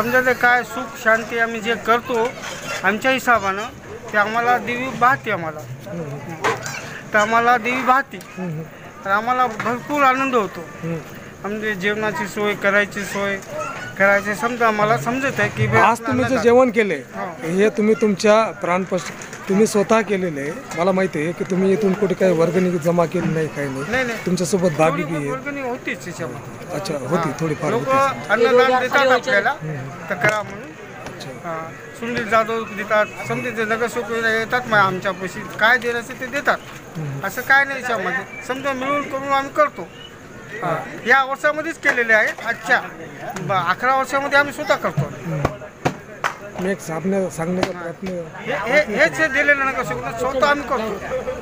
समजा ते काय सुख शांती आम्ही जे करतो आमच्या हिशोबानं ते आम्हाला देवी पाहते आम्हाला. तर आम्हाला देवी पाहते तर आम्हाला भरपूर आनंद होतो. म्हणजे जेवणाची सोय करायची समजा आम्हाला समजत आहे की आज तुम्ही जे जेवण केले हे तुम्ही तुमच्या तुम्ही स्वतः केलेले आहे. मला माहिती आहे की तुम्ही इथून कुठे काही वर्गणी जमा केली नाही, काही नाही. तुमच्यासोबत भाभी बी आहे. वर्गणी होतीच त्याच्यामध्ये. अच्छा, होती थोडीफार लोक होती. अन्नदान देतात आपल्याला तर करा म्हणून. सुनील जाधव देतात, समजे ते नगरसेवक येतात मग आमच्यापाशी काय द्यायचं ते देतात. असं काय नाही याच्यामध्ये समजा मिळून करून आम्ही करतो. या वर्षामध्येच केलेले आहे. आजच्या 11 वर्षामध्ये आम्ही स्वतः करतो. मी एक सांगण्याचा प्रयत्न हेच दिलेलं नगरसेवक स्वतः आम्ही करतो.